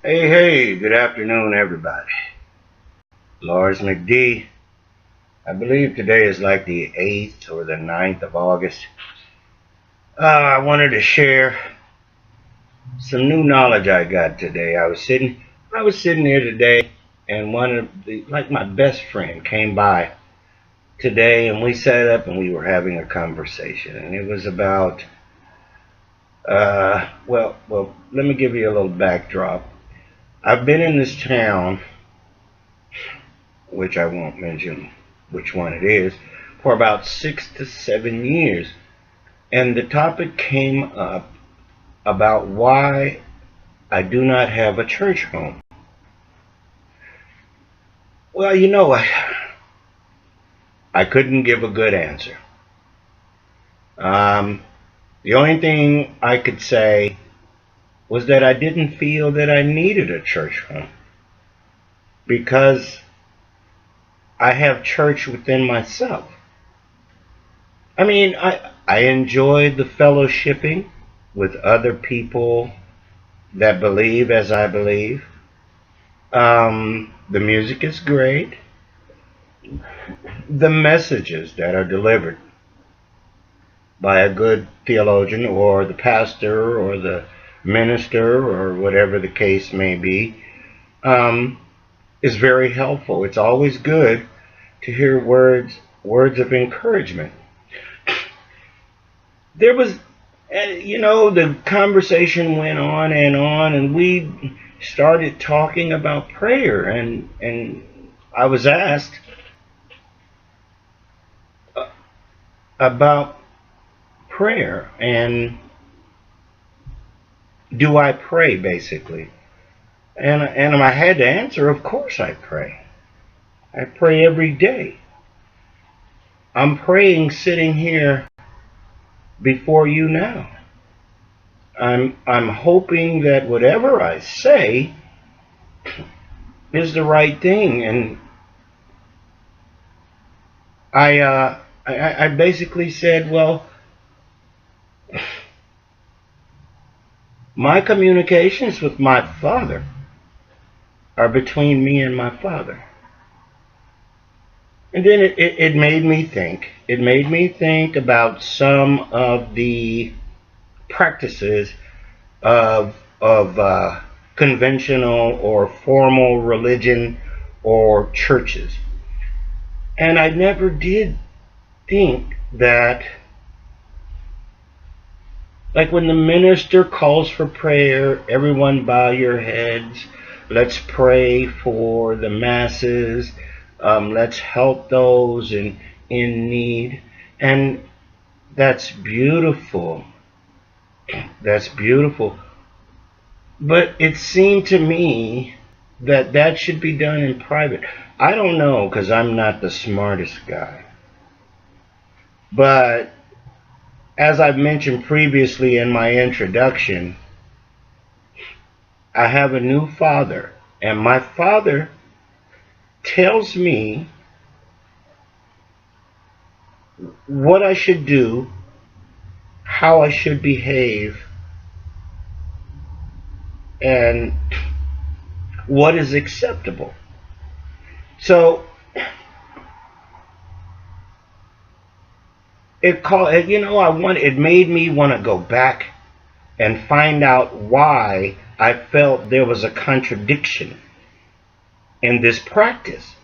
Hey, good afternoon, everybody. Lars McD. I believe today is like the 8th or the 9th of August. I wanted to share some new knowledge I got today. I was sitting here today, and my best friend came by today, and we sat up and we were having a conversation, and it was about, let me give you a little backdrop. I've been in this town, which I won't mention which one it is, for about 6 to 7 years. And the topic came up about why I do not have a church home. Well, I couldn't give a good answer. Um, the only thing I could say was that I didn't feel that I needed a church home because I have church within myself. I enjoy the fellowshipping with other people that believe as I believe. The music is great. The messages that are delivered by a good theologian or the pastor or the minister or whatever the case may be um, is very helpful. It's always good to hear words of encouragement. There was, the conversation went on, and we started talking about prayer, and I was asked about prayer and do I pray basically, and I had to answer. Of course, I pray. I pray every day. I'm praying sitting here before you now. I'm hoping that whatever I say is the right thing, and I basically said, well, my communications with my father are between me and my father. And then it made me think. It made me think about some of the practices of conventional or formal religion or churches. And I never did think that, like when the minister calls for prayer, everyone bow your heads, let's pray for the masses, let's help those in need. And that's beautiful. That's beautiful. But it seemed to me that that should be done in private. I don't know because I'm not the smartest guy. But as I've mentioned previously in my introduction, I have a new father. And my father tells me what I should do, how I should behave, and what is acceptable. So it made me want to go back and find out why I felt there was a contradiction in this practice.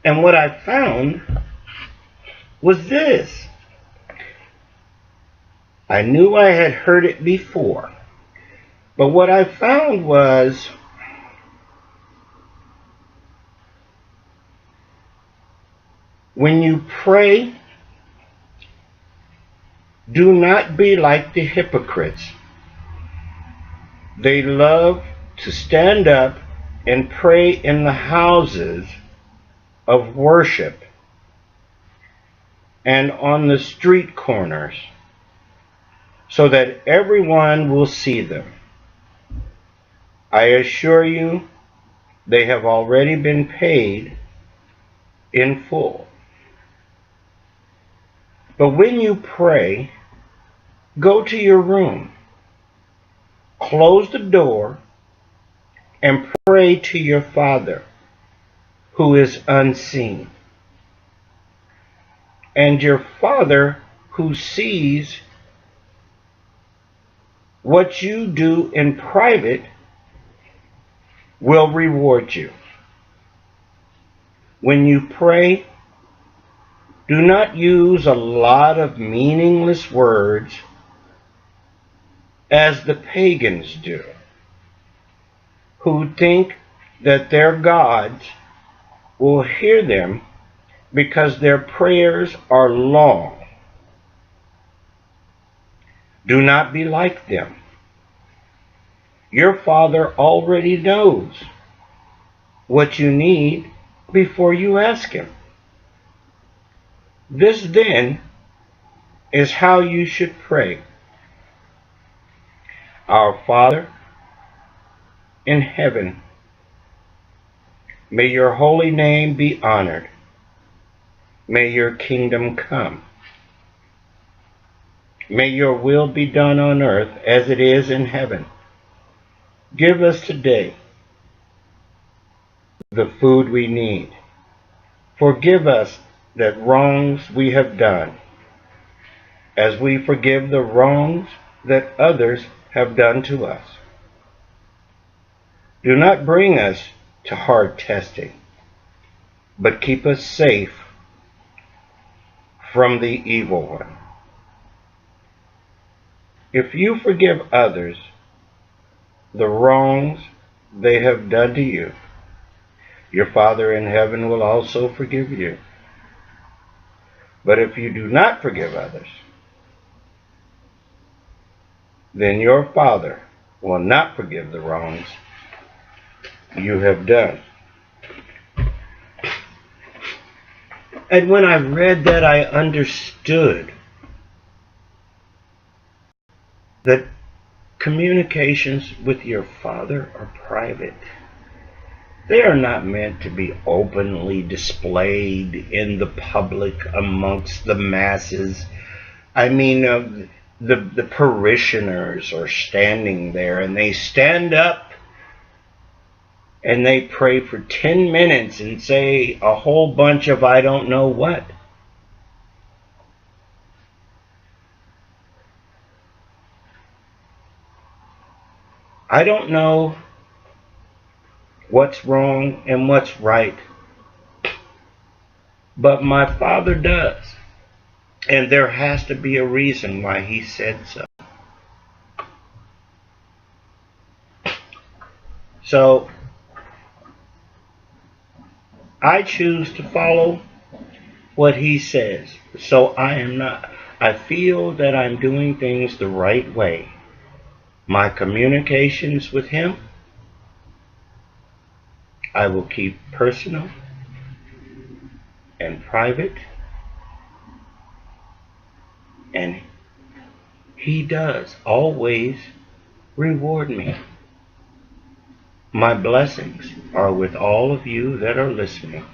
And what I found was this. I knew I had heard it before, but what I found was when you pray, do not be like the hypocrites. They love to stand up and pray in the houses of worship and on the street corners so that everyone will see them. I assure you, they have already been paid in full. But when you pray, go to your room, close the door, and pray to your Father who is unseen. And your Father who sees what you do in private will reward you. When you pray, do not use a lot of meaningless words as the pagans do, who think that their gods will hear them because their prayers are long. Do not be like them. Your Father already knows what you need before you ask Him. This then is how you should pray. Our Father in heaven, may your holy name be honored. May your kingdom come. May your will be done on earth as it is in heaven. Give us today the food we need. Forgive us the wrongs we have done, as we forgive the wrongs that others have done to us. Do not bring us to hard testing, but keep us safe from the evil one. If you forgive others the wrongs they have done to you, your Father in heaven will also forgive you. But if you do not forgive others, then your Father will not forgive the wrongs you have done. And when I read that, I understood that communications with your Father are private. They are not meant to be openly displayed in the public amongst the masses. I mean, the parishioners are standing there, and they stand up and they pray for 10 minutes and say a whole bunch of I don't know what. I don't know what's wrong and what's right, but my Father does. And there has to be a reason why He said so. So, I choose to follow what He says. So I feel that I'm doing things the right way. My communications with Him, I will keep personal and private. And He does always reward me. My blessings are with all of you that are listening.